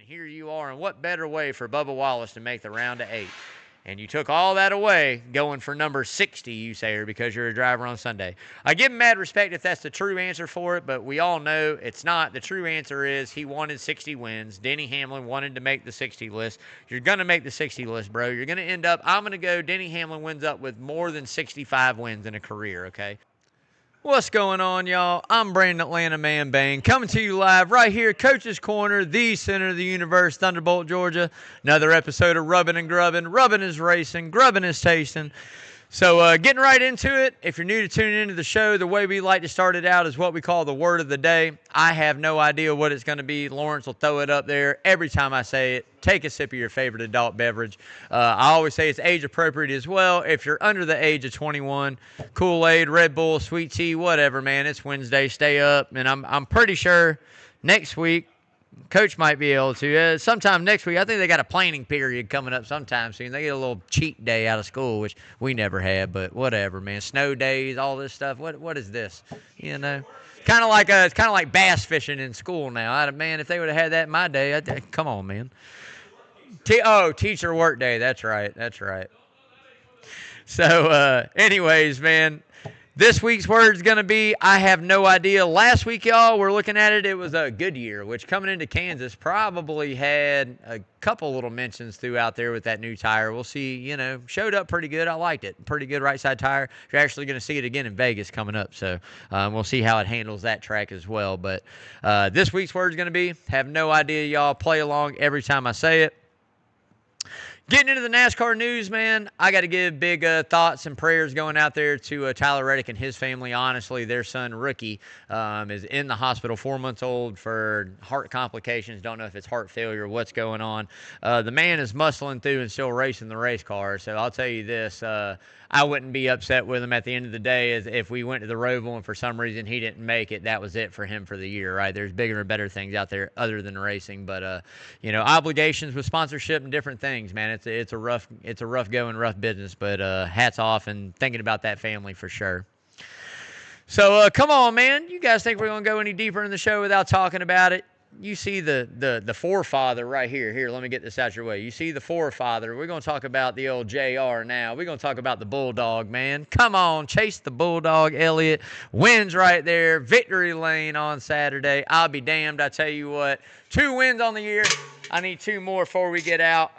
here you are, and what better way for Bubba Wallace to make the round of 8? And you took all that away going for number 60, you say, because you're a driver on Sunday. I give him mad respect if that's the true answer for it, but we all know it's not. The true answer is he wanted 60 wins. Denny Hamlin wanted to make the 60 list. You're going to make the 60 list, bro. You're going to end up, I'm going to go, Denny Hamlin wins up with more than 65 wins in a career, okay? What's going on, y'all? I'm Brandon Atlanta Man Bang, coming to you live right here, Coach's Corner, the center of the universe, Thunderbolt, Georgia. Another episode of Rubbin' and Grubbin'. Rubbin' is racing, grubbin' is tasting. So getting right into it, if you're new to tuning into the show, the way we like to start it out is what we call the word of the day. I have no idea what it's going to be. Lawrence will throw it up there every time I say it. Take a sip of your favorite adult beverage. I always say it's age appropriate as well. If you're under the age of 21, Kool-Aid, Red Bull, sweet tea, whatever, man. It's Wednesday. Stay up. And I'm pretty sure next week, Coach might be able to. Sometime next week, I think they got a planning period coming up sometime soon. They get a little cheat day out of school, which we never had, but whatever, man. Snow days, all this stuff. What is this? You know, it's kind of like bass fishing in school now. Man, if they would have had that in my day, come on, man. Teacher work day. That's right. So, anyways, man. This week's word is going to be, I have no idea. Last week, y'all, we're looking at it. It was a Goodyear, which coming into Kansas probably had a couple little mentions throughout there with that new tire. We'll see, showed up pretty good. I liked it. Pretty good right side tire. You're actually going to see it again in Vegas coming up. So we'll see how it handles that track as well. But this week's word is going to be, have no idea, y'all. Play along every time I say it. Getting into the NASCAR news, man, I got to give big thoughts and prayers going out there to Tyler Reddick and his family. Honestly, their son, Rookie, is in the hospital, 4 months old, for heart complications. Don't know if it's heart failure or what's going on. The man is muscling through and still racing the race car. So I'll tell you this, I wouldn't be upset with him at the end of the day if we went to the Roval and for some reason he didn't make it. That was it for him for the year, right? There's bigger and better things out there other than racing. But, obligations with sponsorship and different things, man. It's a rough going, rough business, but hats off and thinking about that family for sure. So come on, man. You guys think we're going to go any deeper in the show without talking about it? You see the forefather right here. Here, let me get this out your way. You see the forefather. We're going to talk about the old JR now. We're going to talk about the Bulldog, man. Come on, chase the Bulldog. Elliott wins right there. Victory lane on Saturday. I'll be damned. I tell you what, 2 wins on the year. I need 2 more before we get out.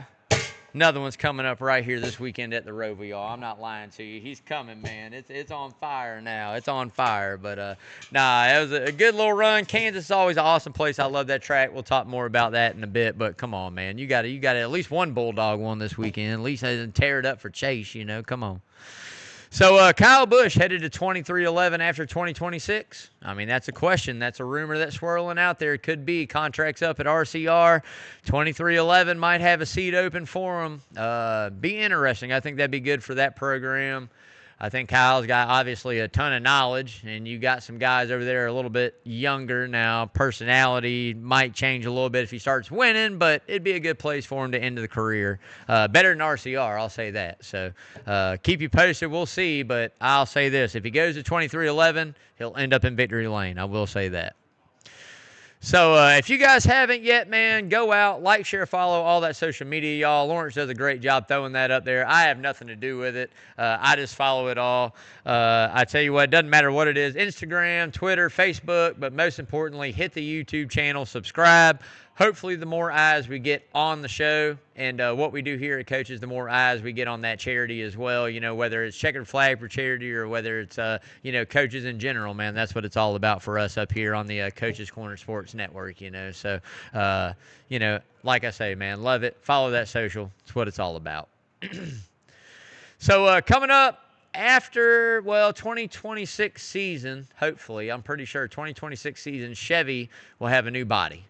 Another one's coming up right here this weekend at the Roval, y'all. I'm not lying to you. He's coming, man. It's on fire now. It's on fire. But, it was a good little run. Kansas is always an awesome place. I love that track. We'll talk more about that in a bit. But, come on, man. You got at least one Bulldog one this weekend. At least tear it up for Chase, Come on. So, Kyle Busch headed to 23-11 after 2026. I mean, that's a question. That's a rumor that's swirling out there. It could be contracts up at RCR. 23-11 might have a seat open for him. Be interesting. I think that'd be good for that program. I think Kyle's got obviously a ton of knowledge, and you got some guys over there a little bit younger now. Personality might change a little bit if he starts winning, but it'd be a good place for him to end the career. Better than RCR, I'll say that. So keep you posted. We'll see, but I'll say this. If he goes to 23-11, he'll end up in victory lane. I will say that. So if you guys haven't yet, man, go out, like, share, follow, all that social media, y'all. Lawrence does a great job throwing that up there. I have nothing to do with it. I just follow it all. I tell you what, it doesn't matter what it is, Instagram, Twitter, Facebook, but most importantly, hit the YouTube channel, subscribe. Hopefully, the more eyes we get on the show and what we do here at Coaches, the more eyes we get on that charity as well, whether it's Checkered Flag for charity or whether it's, coaches in general, man. That's what it's all about for us up here on the Coaches Corner Sports Network, So, like I say, man, love it. Follow that social. It's what it's all about. So, coming up after, 2026 season, hopefully, I'm pretty sure 2026 season, Chevy will have a new body.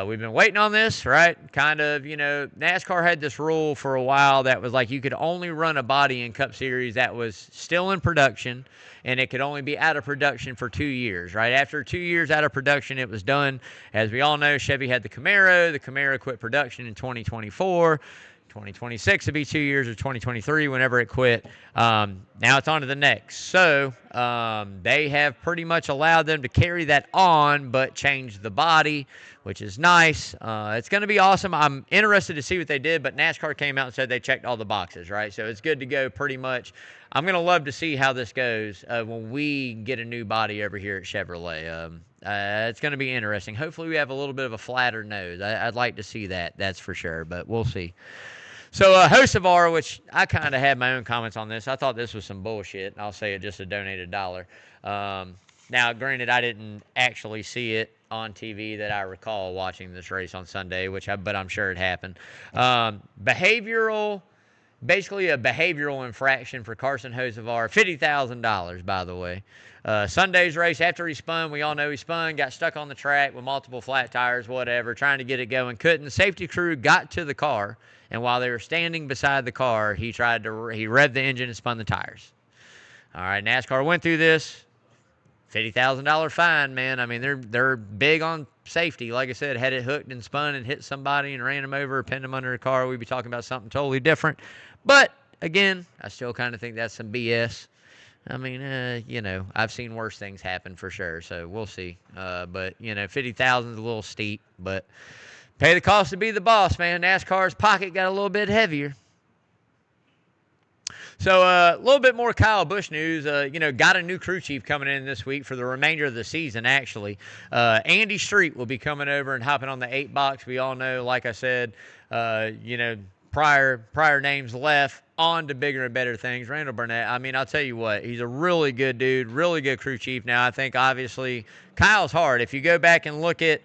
We've been waiting on this, right? Kind of, NASCAR had this rule for a while that was like you could only run a body in Cup Series that was still in production, and it could only be out of production for 2 years, right? After 2 years out of production, it was done. As we all know, Chevy had the Camaro. The Camaro quit production in 2024. 2026 would be 2 years, or 2023 whenever it quit. Now it's on to the next. So they have pretty much allowed them to carry that on, but change the body, which is nice. It's going to be awesome. I'm interested to see what they did, but NASCAR came out and said they checked all the boxes, right? So it's good to go pretty much. I'm going to love to see how this goes when we get a new body over here at Chevrolet. It's going to be interesting. Hopefully we have a little bit of a flatter nose. I'd like to see that, that's for sure, but we'll see. So Hocevar, which I kind of had my own comments on this. I thought this was some bullshit, and I'll say it just a donated $1. Now, granted, I didn't actually see it on TV that I recall watching this race on Sunday, but I'm sure it happened. Basically a behavioral infraction for Carson Hocevar, $50,000, by the way. Sunday's race, after he spun, we all know he spun, got stuck on the track with multiple flat tires, whatever, trying to get it going, couldn't. The safety crew got to the car, and while they were standing beside the car, he revved the engine and spun the tires. All right, NASCAR went through this. $50,000 fine, man. I mean, they're big on safety. Like I said, had it hooked and spun and hit somebody and ran them over or pinned them under a car, we'd be talking about something totally different. But, again, I still kind of think that's some BS. I mean, I've seen worse things happen for sure, so we'll see. But, 50,000 is a little steep, but pay the cost to be the boss, man. NASCAR's pocket got a little bit heavier. So a little bit more Kyle Busch news. Got a new crew chief coming in this week for the remainder of the season, actually. Andy Street will be coming over and hopping on the 8-box. We all know, like I said, prior names left, on to bigger and better things. Randall Burnett, I mean, I'll tell you what, he's a really good dude, really good crew chief. Now, I think, obviously, Kyle's hard. If you go back and look at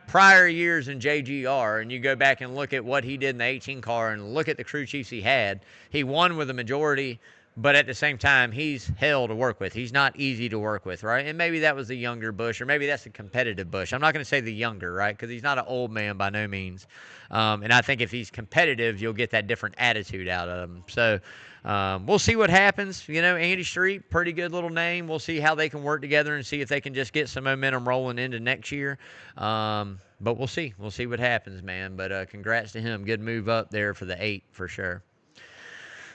prior years in JGR, and you go back and look at what he did in the 18 car and look at the crew chiefs he had, he won with a majority, but at the same time, he's hell to work with. He's not easy to work with, right? And maybe that was the younger Busch, or maybe that's the competitive Busch. I'm not going to say the younger, right? Because he's not an old man by no means. And I think if he's competitive, you'll get that different attitude out of him. So we'll see what happens. Andy Street, pretty good little name. We'll see how they can work together and see if they can just get some momentum rolling into next year. But we'll see. We'll see what happens, man. But congrats to him. Good move up there for the 8 for sure.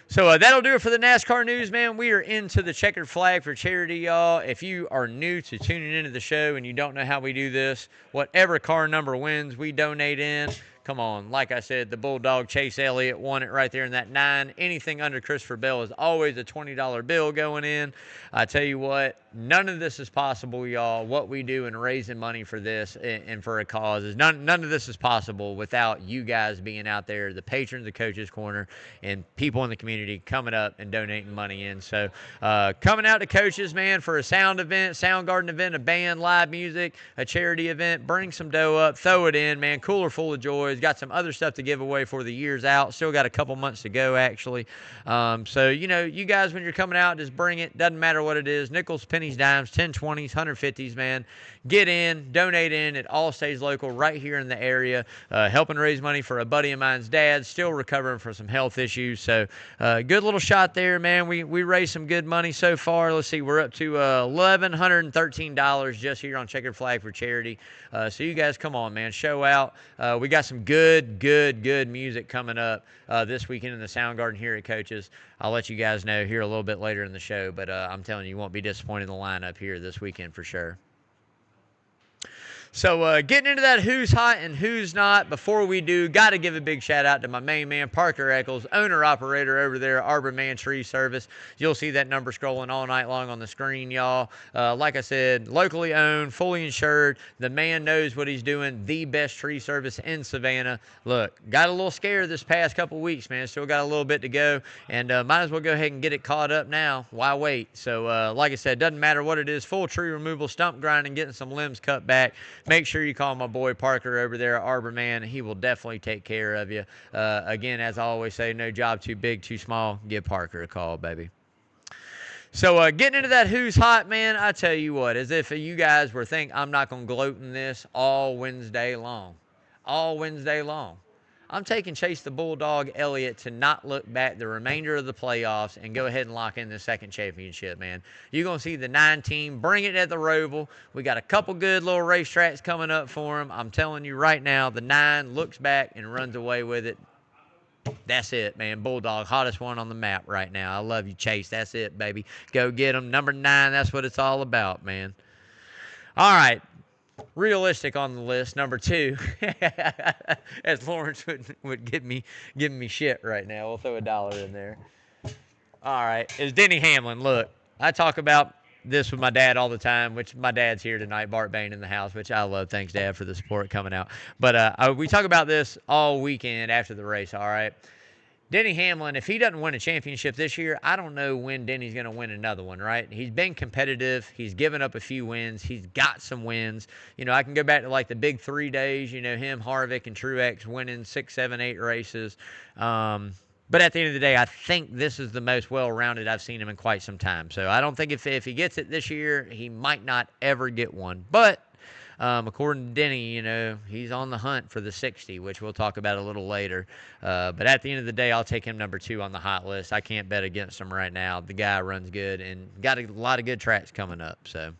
So that'll do it for the NASCAR news, man. We are into the checkered flag for charity, y'all. If you are new to tuning into the show and you don't know how we do this, whatever car number wins, we donate in. Come on. Like I said, the Bulldog Chase Elliott won it right there in that 9. Anything under Christopher Bell is always a $20 bill going in. I tell you what, none of this is possible, y'all. What we do in raising money for this and for a cause is none of this is possible without you guys being out there, the patrons of Coach's Corner, and people in the community coming up and donating money in. So coming out to Coach's, man, for a sound event, Soundgarden event, a band, live music, a charity event, bring some dough up, throw it in, man. Cooler full of joy. Got some other stuff to give away for the years out. Still got a couple months to go, actually. So, you guys, when you're coming out, just bring it. Doesn't matter what it is. Nickels, pennies, dimes, 10, 20s, 150s, man. Get in, donate in. It all stays local right here in the area. Helping raise money for a buddy of mine's dad. Still recovering from some health issues. So, good little shot there, man. We raised some good money so far. Let's see. We're up to $1,113 just here on Checkered Flag for charity. So, you guys, come on, man. Show out. We got some good music coming up this weekend in the Soundgarden here at Coach's. I'll let you guys know here a little bit later in the show, but I'm telling you, you won't be disappointed in the lineup here this weekend for sure. So getting into that who's hot and who's not, before we do, got to give a big shout out to my main man, Parker Eccles, owner-operator over there, Arbor Man Tree Service. You'll see that number scrolling all night long on the screen, y'all. Like I said, locally owned, fully insured. The man knows what he's doing, the best tree service in Savannah. Look, got a little scared this past couple weeks, man. Still got a little bit to go, and might as well go ahead and get it caught up now. Why wait? So like I said, doesn't matter what it is, full tree removal, stump grinding, getting some limbs cut back. Make sure you call my boy Parker over there at Arbor Man. He will definitely take care of you. Again, as I always say, no job too big, too small. Give Parker a call, baby. So getting into that who's hot, man, I tell you what, as if you guys were thinking I'm not going to gloat in this all Wednesday long. All Wednesday long. I'm taking Chase the Bulldog Elliott to not look back the remainder of the playoffs and go ahead and lock in the second championship, man. You're going to see the 9 team bring it at the Roval. We got a couple good little racetracks coming up for them. I'm telling you right now, the 9 looks back and runs away with it. That's it, man. Bulldog, hottest one on the map right now. I love you, Chase. That's it, baby. Go get him. Number 9, that's what it's all about, man. All right. Realistic on the list, number 2, as Lawrence would giving me shit right now. We'll throw $1 in there. All right, is Denny Hamlin. Look, I talk about this with my dad all the time, which my dad's here tonight, Bart Bain in the house, which I love. Thanks, Dad, for the support coming out. But we talk about this all weekend after the race, all right? Denny Hamlin, if he doesn't win a championship this year, I don't know when Denny's going to win another one, right? He's been competitive. He's given up a few wins. He's got some wins. You know, I can go back to like the big 3 days, you know, him, Harvick, and Truex winning 6, 7, 8 races. But at the end of the day, I think this is the most well-rounded I've seen him in quite some time. So I don't think if he gets it this year, he might not ever get one. But according to Denny, you know, he's on the hunt for the 60, which we'll talk about a little later. But at the end of the day, I'll take him number 2 on the hot list. I can't bet against him right now. The guy runs good and got a lot of good tracks coming up. So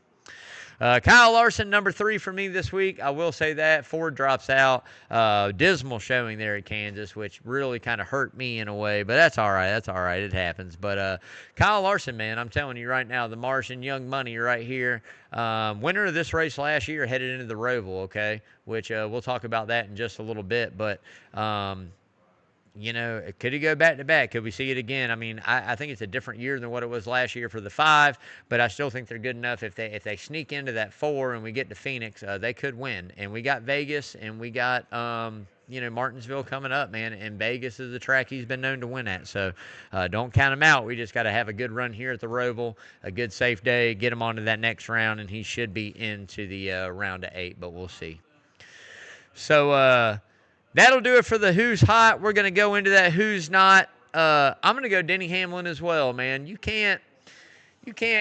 Kyle Larson, number 3 for me this week. I will say that. Ford drops out. Dismal showing there at Kansas, which really kind of hurt me in a way. But that's all right. That's all right. It happens. But Kyle Larson, man, I'm telling you right now, the Martian Young Money right here. Winner of this race last year headed into the Roval, okay, which we'll talk about that in just a little bit. But you know, could he go back to back? Could we see it again? I mean, I think it's a different year than what it was last year for the 5, but I still think they're good enough. If they sneak into that 4 and we get to Phoenix, they could win. And we got Vegas and we got you know, Martinsville coming up, man. And Vegas is the track he's been known to win at. So don't count him out. We just got to have a good run here at the Roval, a good safe day, get him onto that next round, and he should be into the round of 8. But we'll see. So that'll do it for the Who's Hot. We're going to go into that Who's Not. I'm going to go Denny Hamlin as well, man. You can't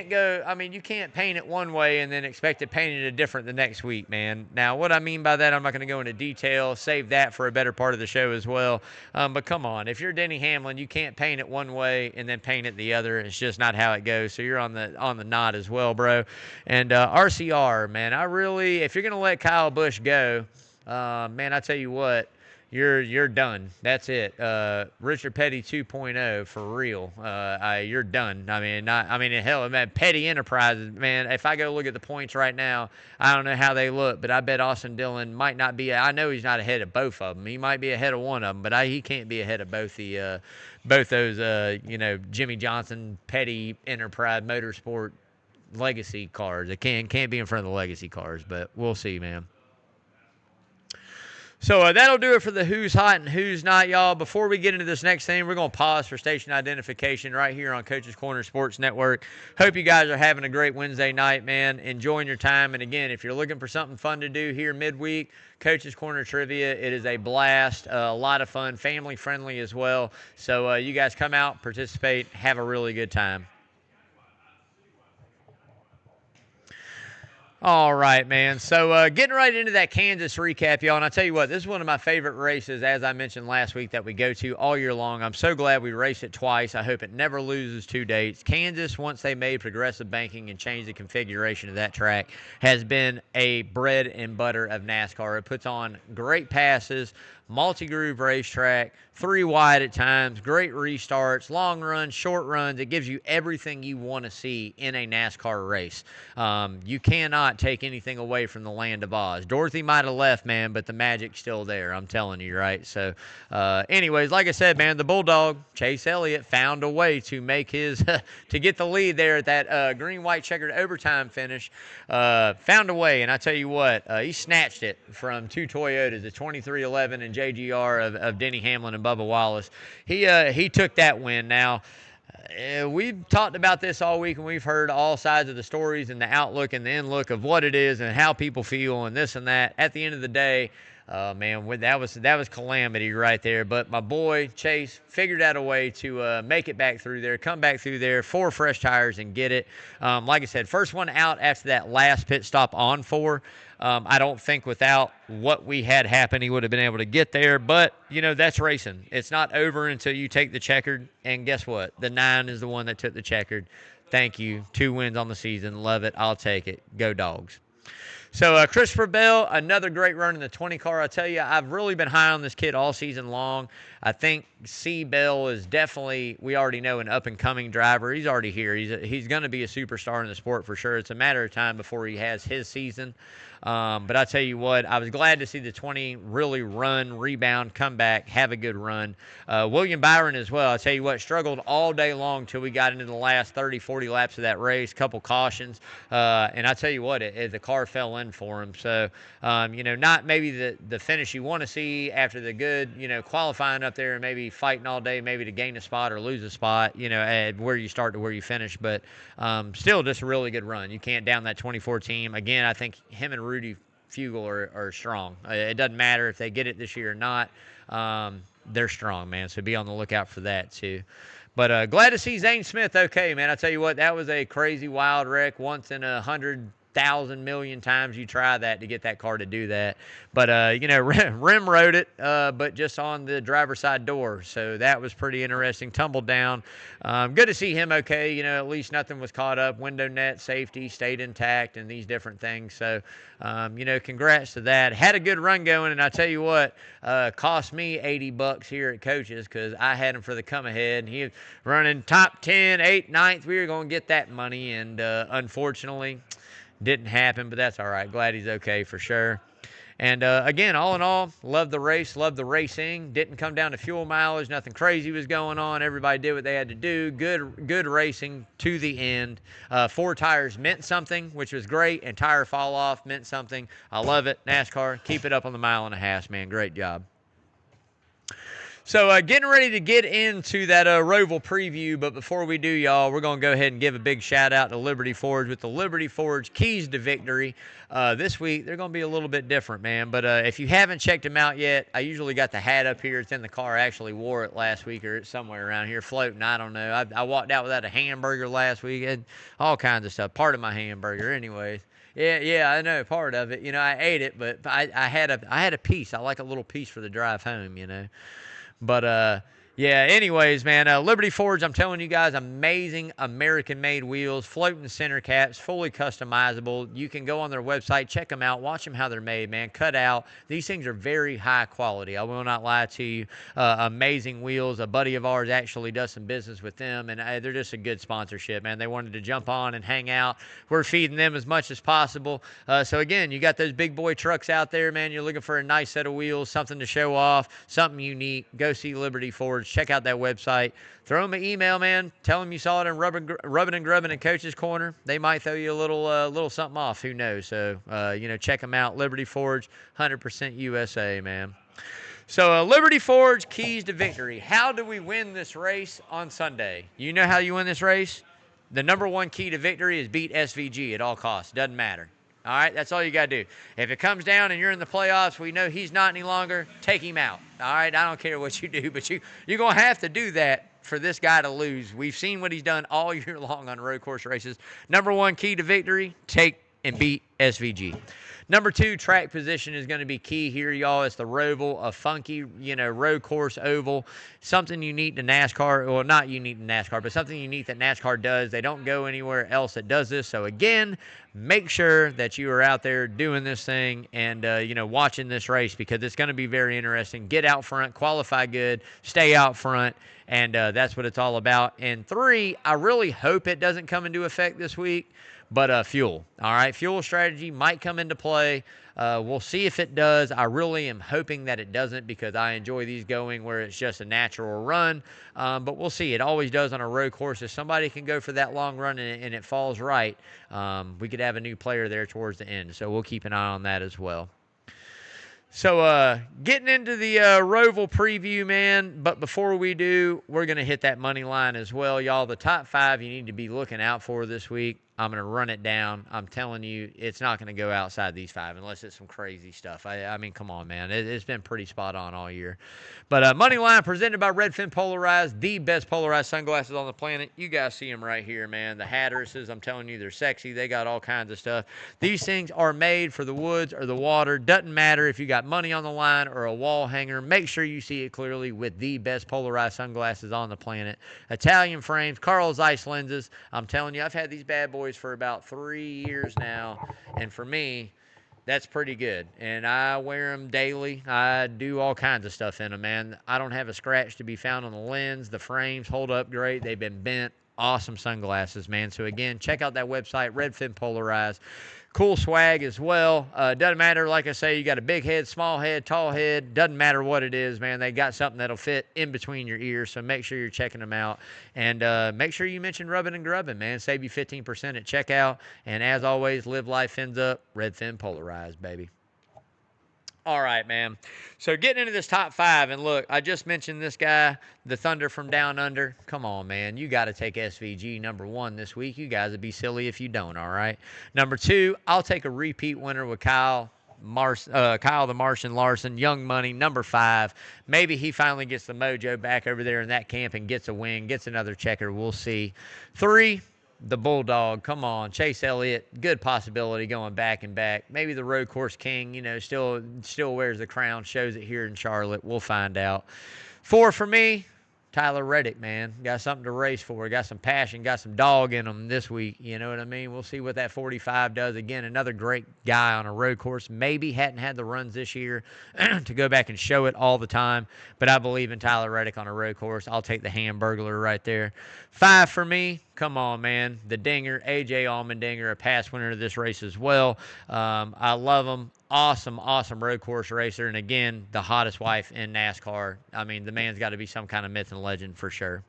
go, I mean, you can't paint it one way and then expect it painted different the next week, man. Now, what I mean by that, I'm not going to go into detail. Save that for a better part of the show as well. But come on, if you're Denny Hamlin, you can't paint it one way and then paint it the other. It's just not how it goes. So you're on the knot as well, bro. And RCR, man, if you're going to let Kyle Busch go, man, I tell you what, you're done. That's it. Richard Petty 2.0 for real. You're done. Hell, man, Petty Enterprises, man. If I go look at the points right now, I don't know how they look, but I bet Austin Dillon might not be. I know he's not ahead of both of them. He might be ahead of one of them, but he can't be ahead of both those. You know, Jimmy Johnson, Petty Enterprise Motorsport Legacy cars. It can't be in front of the Legacy cars, but we'll see, man. So that'll do it for the Who's Hot and Who's Not, y'all. Before we get into this next thing, we're going to pause for station identification right here on Coach's Corner Sports Network. Hope you guys are having a great Wednesday night, man. Enjoying your time. And again, if you're looking for something fun to do here midweek, Coach's Corner Trivia, it is a blast, a lot of fun, family-friendly as well. So you guys come out, participate, have a really good time. All right, man. So getting right into that Kansas recap, y'all. And I tell you what, this is one of my favorite races, as I mentioned last week, that we go to all year long. I'm so glad we raced it twice. I hope it never loses 2 dates. Kansas, once they made progressive banking and changed the configuration of that track, has been a bread and butter of NASCAR. It puts on great passes, multi-groove racetrack, 3 wide at times, great restarts, long runs, short runs. It gives you everything you want to see in a NASCAR race. You cannot take anything away from the Land of Oz. Dorothy might have left, man, but the magic's still there. I'm telling you, right? So, anyways, like I said, man, the Bulldog, Chase Elliott, found a way to make his, to get the lead there at that green, white, checkered overtime finish. Found a way, and I tell you what, he snatched it from 2 Toyotas, the 2311 and JGR of Denny Hamlin and Bubba Wallace. He took that win. Now, we've talked about this all week, and we've heard all sides of the stories and the outlook and the in-look of what it is and how people feel and this and that. At the end of the day, man, that was calamity right there. But my boy Chase figured out a way to make it back through there, come back through there, 4 fresh tires and get it. Like I said, first one out after that last pit stop on 4. I don't think without what we had happen, he would have been able to get there. But, you know, that's racing. It's not over until you take the checkered. And guess what? The 9 is the one that took the checkered. Thank you. 2 wins on the season. Love it. I'll take it. Go Dogs. So Christopher Bell, another great run in the 20 car. I tell you, I've really been high on this kid all season long. I think C. Bell is definitely, we already know, an up-and-coming driver. He's already here. He's going to be a superstar in the sport for sure. It's a matter of time before he has his season. But I tell you what, I was glad to see the 20 really run, rebound, come back, have a good run. William Byron as well. I tell you what, struggled all day long till we got into the last 30, 40 laps of that race, couple cautions. And I tell you what, the car fell in for him. So, not maybe the finish you want to see after the good, qualifying up there and maybe fighting all day, maybe to gain a spot or lose a spot, at where you start to where you finish. But still just a really good run. You can't down that 24 team. Again, I think him and Rudy Fugle are strong. It doesn't matter if they get it this year or not. They're strong, man. So be on the lookout for that too. But glad to see Zane Smith okay, man. I tell you what, that was a crazy wild wreck. Once in 100,000,000,000 times you try that to get that car to do that. But, Rim rode it, but just on the driver's side door. So that was pretty interesting. Tumbled down. Good to see him okay. At least nothing was caught up. Window net, safety, stayed intact, and these different things. So, congrats to that. Had a good run going, and I tell you what, cost me $80 here at Coach's because I had him for the come ahead. And he was running top 10, 8th, 9th. We were going to get that money, and unfortunately, didn't happen, but that's all right. Glad he's okay for sure. And again, all in all, loved the race, loved the racing. Didn't come down to fuel mileage. Nothing crazy was going on. Everybody did what they had to do. Good racing to the end. 4 tires meant something, which was great. And tire fall off meant something. I love it. NASCAR, keep it up on the 1.5 miles, man. Great job. So getting ready to get into that Roval preview, but before we do, y'all, we're going to go ahead and give a big shout-out to Liberty Forge with the Liberty Forge Keys to Victory. This week, they're going to be a little bit different, man. But if you haven't checked them out yet, I usually got the hat up here. It's in the car. I actually wore it last week, or it's somewhere around here floating. I don't know. I walked out without a hamburger last week and all kinds of stuff. Part of my hamburger, anyways. Yeah, I know, part of it. I ate it, but I had a piece. I like a little piece for the drive home, But, anyways, man, Liberty Forge, I'm telling you guys, amazing American-made wheels, floating center caps, fully customizable. You can go on their website, check them out, watch them how they're made, man. Cut out. These things are very high quality. I will not lie to you. Amazing wheels. A buddy of ours actually does some business with them, and they're just a good sponsorship, man. They wanted to jump on and hang out. We're feeding them as much as possible. So, again, you got those big boy trucks out there, man. You're looking for a nice set of wheels, something to show off, something unique. Go see Liberty Forge. Check out that website. Throw them an email, man. Tell them you saw it in Rubbing and Grubbing in Coach's Corner. They might throw you a little something off. Who knows? So, check them out. Liberty Forge, 100% USA, man. So, Liberty Forge, Keys to Victory. How do we win this race on Sunday? You know how you win this race? The number one key to victory is beat SVG at all costs. Doesn't matter. All right, that's all you got to do. If it comes down and you're in the playoffs, we know he's not any longer, take him out. All right, I don't care what you do, but you're going to have to do that for this guy to lose. We've seen what he's done all year long on road course races. Number one key to victory, take and beat SVG. Number 2, track position is going to be key here, y'all. It's the Roval, a funky, road course oval. Something unique to NASCAR. Well, not unique to NASCAR, but something unique that NASCAR does. They don't go anywhere else that does this. So, again, make sure that you are out there doing this thing and, watching this race because it's going to be very interesting. Get out front, qualify good, stay out front, and that's what it's all about. And 3, I really hope it doesn't come into effect this week. But fuel, all right? Fuel strategy might come into play. We'll see if it does. I really am hoping that it doesn't because I enjoy these going where it's just a natural run. But we'll see. It always does on a road course. If somebody can go for that long run and it falls right, we could have a new player there towards the end. So we'll keep an eye on that as well. So getting into the Roval preview, man, but before we do, we're going to hit that money line as well, y'all. The top 5 you need to be looking out for this week. I'm going to run it down. I'm telling you, it's not going to go outside these 5 unless it's some crazy stuff. I mean, come on, man. It's been pretty spot on all year. But money line presented by Redfin Polarized, the best polarized sunglasses on the planet. You guys see them right here, man. The Hatteresses, I'm telling you, they're sexy. They got all kinds of stuff. These things are made for the woods or the water. Doesn't matter if you got money on the line or a wall hanger. Make sure you see it clearly with the best polarized sunglasses on the planet. Italian frames, Carl Zeiss lenses. I'm telling you, I've had these bad boys for about 3 years now, and for me, That's pretty good. And I wear them daily. I do all kinds of stuff in them, man. I don't have a scratch to be found on the lens. The frames hold up great. They've been bent. Awesome sunglasses, man. So, again, check out that website, Redfin Polarized. Cool swag as well. Doesn't matter, like I say, you got a big head, small head, tall head. Doesn't matter what it is, man. They got something that'll fit in between your ears. So make sure you're checking them out. And make sure you mention Rubbin' and Grubbin', man. Save you 15% at checkout. And as always, live life fins up. Redfin Polarized, baby. All right, man. So getting into this top five, and look, I just mentioned this guy, the Thunder from Down Under. Come on, man. You got to take SVG number one this week. You guys would be silly if you don't, all right? Number two, I'll take a repeat winner with Kyle the Martian Larson, Young Money, number five. Maybe he finally gets the mojo back over there in that camp and gets a win, gets another checker. We'll see. Three, the Bulldog, come on, Chase Elliott, good possibility going back and back. Maybe the road course king, still wears the crown, shows it here in Charlotte. We'll find out. Four for me, Tyler Reddick, man. Got something to race for. Got some passion, got some dog in him this week. You know what I mean? We'll see what that 45 does. Again, another great guy on a road course. Maybe hadn't had the runs this year to go back and show it all the time. But I believe in Tyler Reddick on a road course. I'll take the Hamburglar right there. Five for me. Come on, man. The Dinger, A.J. Allmendinger, a past winner of this race as well. I love him. Awesome road course racer. And again, the hottest wife in NASCAR. I mean, the man's got to be some kind of myth and legend for sure.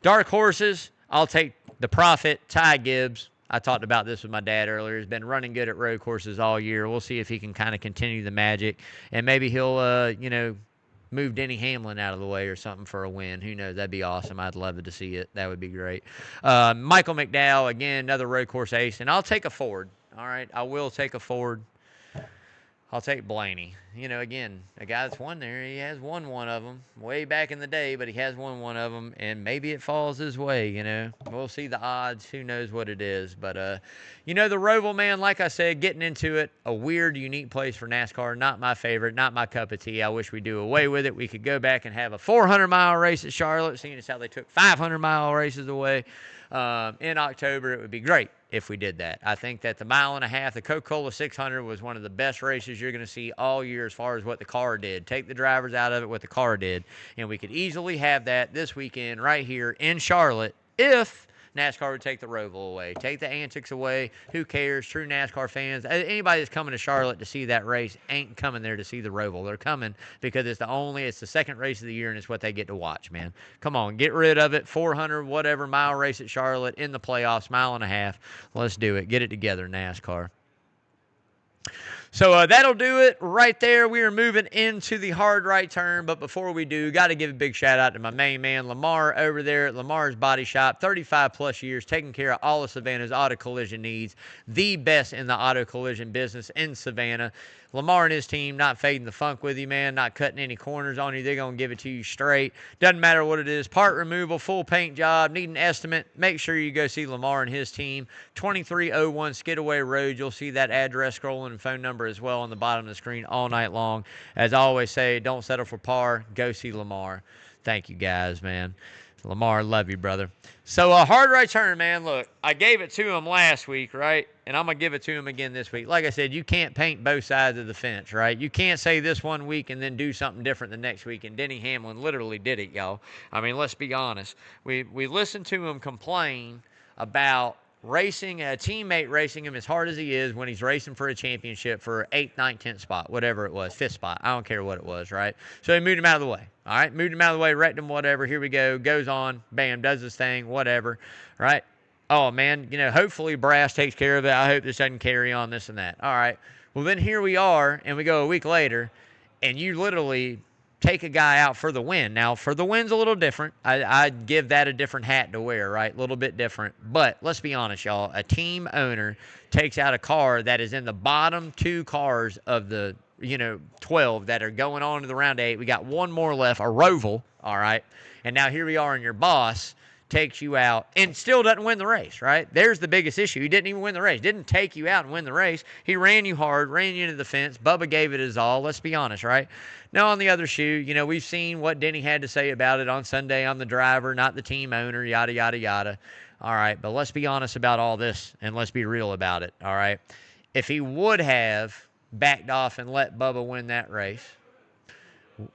Dark horses, I'll take the Prophet, Ty Gibbs. I talked about this with my dad earlier. He's been running good at road courses all year. We'll see if he can kind of continue the magic. And maybe he'll, move Denny Hamlin out of the way or something for a win. Who knows? That'd be awesome. I'd love to see it. That would be great. Michael McDowell, again, another road course ace. And I'll take a Ford. All right? I will take a Ford. I'll take Blaney. Again, a guy that's won there, he has won one of them way back in the day, but he has won one of them, and maybe it falls his way, We'll see the odds. Who knows what it is. But, the Roval, man, like I said, getting into it, a weird, unique place for NASCAR. Not my favorite, not my cup of tea. I wish we'd do away with it. We could go back and have a 400-mile race at Charlotte, seeing as how they took 500-mile races away. In October, it would be great if we did that. I think that the mile and a half, the Coca-Cola 600 was one of the best races you're going to see all year as far as what the car did. Take the drivers out of it, what the car did. And we could easily have that this weekend right here in Charlotte if NASCAR would take the Roval away. Take the antics away. Who cares? True NASCAR fans. Anybody that's coming to Charlotte to see that race ain't coming there to see the Roval. They're coming because it's the second race of the year, and it's what they get to watch, man. Come on, get rid of it. 400, whatever, mile race at Charlotte in the playoffs, mile and a half. Let's do it. Get it together, NASCAR. So that'll do it right there. We are moving into the hard right turn, but before we do, got to give a big shout out to my main man, Lamar, over there at Lamar's Body Shop. 35 plus years, taking care of all of Savannah's auto collision needs. The best in the auto collision business in Savannah. Lamar and his team not fading the funk with you, man, not cutting any corners on you. They're going to give it to you straight. Doesn't matter what it is. Part removal, full paint job, need an estimate. Make sure you go see Lamar and his team. 2301 Skidaway Road. You'll see that address scrolling and phone number as well on the bottom of the screen all night long. As I always say, don't settle for par. Go see Lamar. Thank you, guys, man. Lamar, love you, brother. So a hard right turn, man. Look, I gave it to him last week, right? And I'm going to give it to him again this week. Like I said, you can't paint both sides of the fence, right? You can't say this one week and then do something different the next week. And Denny Hamlin literally did it, y'all. I mean, let's be honest. We listened to him complain about racing, a teammate racing him as hard as he is when he's racing for a championship for 8th, 9th, 10th spot, whatever it was, 5th spot. I don't care what it was, right? So he moved him out of the way. All right, moved him out of the way, wrecked him, whatever. Here we go. Goes on, bam, does his thing, whatever, right? Oh, man, hopefully Brass takes care of it. I hope this doesn't carry on, this and that. All right. Well, then here we are, and we go a week later, and you literally take a guy out for the win. Now, for the win's a little different. I'd give that a different hat to wear, right? A little bit different. But let's be honest, y'all. A team owner takes out a car that is in the bottom two cars of the 12 that are going on to the round 8. We got one more left, a Roval, all right? And now here we are, and your boss takes you out and still doesn't win the race, right? There's the biggest issue. He didn't even win the race. Didn't take you out and win the race. He ran you hard, ran you into the fence. Bubba gave it his all. Let's be honest, right? Now, on the other shoe, we've seen what Denny had to say about it on Sunday. I'm the driver, not the team owner, yada, yada, yada. All right, but let's be honest about all this, and let's be real about it, all right? If he would have backed off and let Bubba win that race.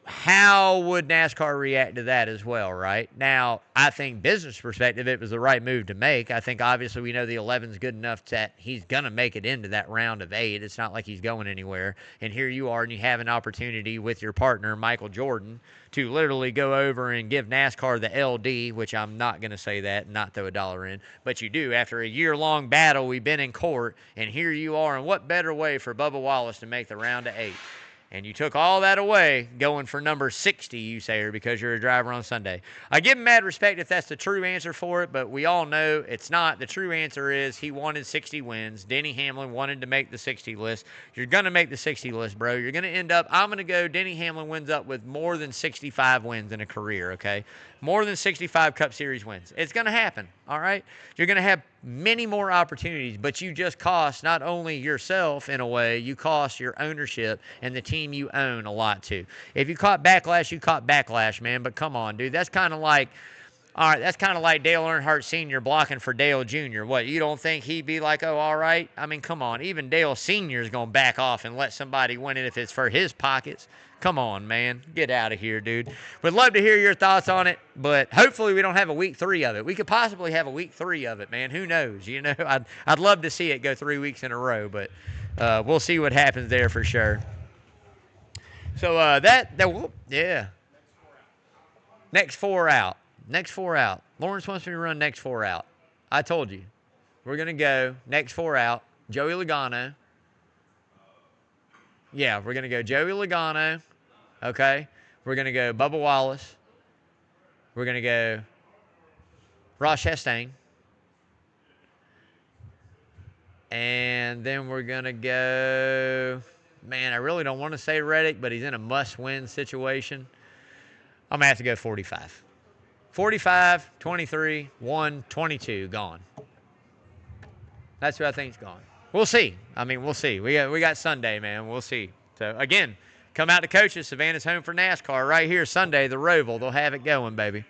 How would NASCAR react to that as well, right? Now, I think business perspective, it was the right move to make. I think obviously we know the 11's good enough that he's going to make it into that round of 8. It's not like he's going anywhere. And here you are, and you have an opportunity with your partner, Michael Jordan, to literally go over and give NASCAR the LD, which I'm not going to say that and not throw a dollar in. But you do. After a year-long battle, we've been in court, and here you are. And what better way for Bubba Wallace to make the round of 8? And you took all that away going for number 60, you say, because you're a driver on Sunday. I give him mad respect if that's the true answer for it, but we all know it's not. The true answer is he wanted 60 wins. Denny Hamlin wanted to make the 60 list. You're going to make the 60 list, bro. You're going to end up, I'm going to go, Denny Hamlin wins up with more than 65 wins in a career, okay? More than 65 Cup Series wins. It's going to happen, all right? You're going to have many more opportunities, but you just cost not only yourself in a way, you cost your ownership and the team you own a lot too. If you caught backlash, you caught backlash, man. But come on, dude. That's kind of like, all right, that's kind of like Dale Earnhardt Sr. blocking for Dale Jr. What, you don't think he'd be like, oh, all right? I mean, come on. Even Dale Sr. is going to back off and let somebody win it if it's for his pockets. Come on, man. Get out of here, dude. Would love to hear your thoughts on it, but hopefully we don't have a week 3 of it. We could possibly have a week 3 of it, man. Who knows? You know, I'd love to see it go 3 weeks in a row, but we'll see what happens there for sure. So yeah. Next 4 out. Next 4 out. Lawrence wants me to run next 4 out. I told you. We're going to go next 4 out. Joey Logano. Yeah, we're going to go Joey Logano. Okay. We're going to go Bubba Wallace. We're going to go Ross Chastain. And then we're going to go, man, I really don't want to say Reddick, but he's in a must-win situation. I'm going to have to go 45. 45, 23, 1, 22, gone. That's who I think's gone. We'll see. I mean, we'll see. We got Sunday, man. We'll see. So, again, come out to coaches. Savannah's home for NASCAR right here Sunday, the Roval. They'll have it going, baby.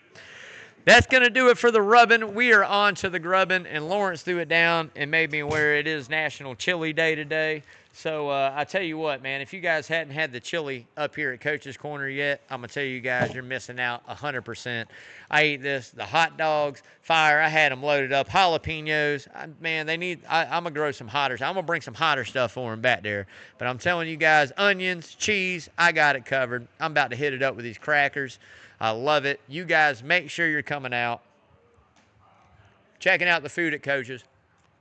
That's going to do it for the rubbing. We are on to the grubbing, and Lawrence threw it down and made me aware it is National Chili Day today. So I tell you what, man, if you guys hadn't had the chili up here at Coach's Corner yet, I'm going to tell you guys you're missing out 100%. I ate this, the hot dogs, fire. I had them loaded up, jalapenos. Man, they need, I'm going to grow some hotter. I'm going to bring some hotter stuff for them back there. But I'm telling you guys, onions, cheese, I got it covered. I'm about to hit it up with these crackers. I love it. You guys make sure you're coming out, checking out the food at Coach's,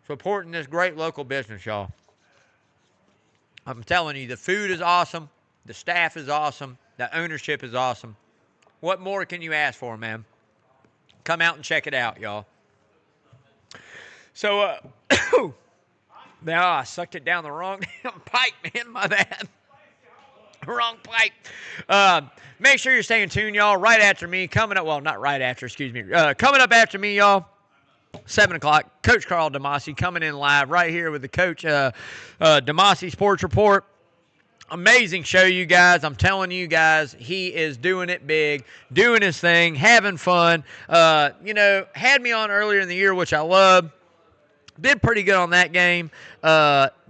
supporting this great local business, y'all. I'm telling you, the food is awesome. The staff is awesome. The ownership is awesome. What more can you ask for, man? Come out and check it out, y'all. So, now I sucked it down the wrong pipe, man. My bad. Wrong pipe. Make sure you're staying tuned, y'all. Right after me, coming up. Well, not right after, excuse me. Coming up after me, y'all. 7 o'clock, Coach Carl DeMasi coming in live right here with the Coach DeMasi Sports Report. Amazing show, you guys. I'm telling you guys, he is doing it big, doing his thing, having fun. Had me on earlier in the year, which I love. Did pretty good on that game.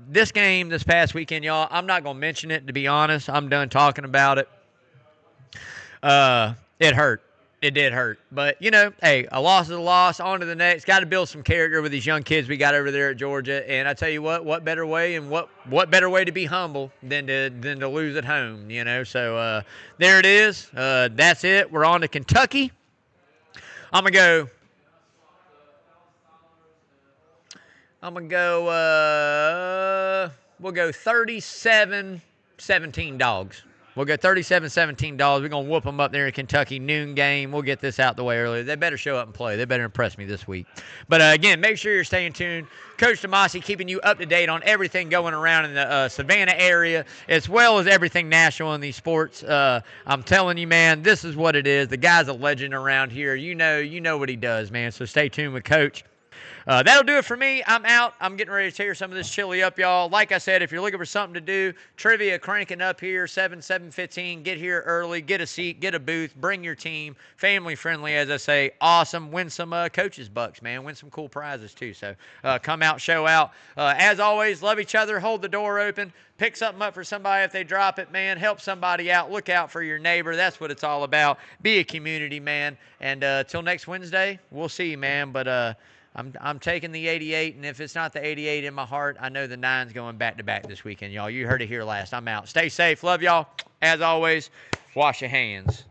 This game this past weekend, y'all, I'm not going to mention it, to be honest. I'm done talking about it. It hurt. It did hurt. But, hey, a loss is a loss. On to the next. Got to build some character with these young kids we got over there at Georgia. And I tell you what better way and what better way to be humble than to lose at home, So there it is. That's it. We're on to Kentucky. I'm going to go, we'll go 37-17 dogs. We'll go 37-17 dogs. We're going to whoop them up there in Kentucky, noon game. We'll get this out the way earlier. They better show up and play. They better impress me this week. But, again, make sure you're staying tuned. Coach DeMasi keeping you up to date on everything going around in the Savannah area, as well as everything national in these sports. I'm telling you, man, this is what it is. The guy's a legend around here. You know what he does, man. So stay tuned with Coach. That'll do it for me. I'm out. I'm getting ready to tear some of this chili up, y'all. Like I said, if you're looking for something to do, trivia cranking up here, 7:15. Get here early. Get a seat. Get a booth. Bring your team. Family friendly, as I say. Awesome. Win some coaches bucks, man. Win some cool prizes too. So come out, show out. As always, love each other. Hold the door open. Pick something up for somebody if they drop it, man. Help somebody out. Look out for your neighbor. That's what it's all about. Be a community, man. And till next Wednesday, we'll see you, man. But I'm taking the 88, and if it's not the 88 in my heart, I know the 9's going back-to-back this weekend, y'all. You heard it here last. I'm out. Stay safe. Love y'all. As always, wash your hands.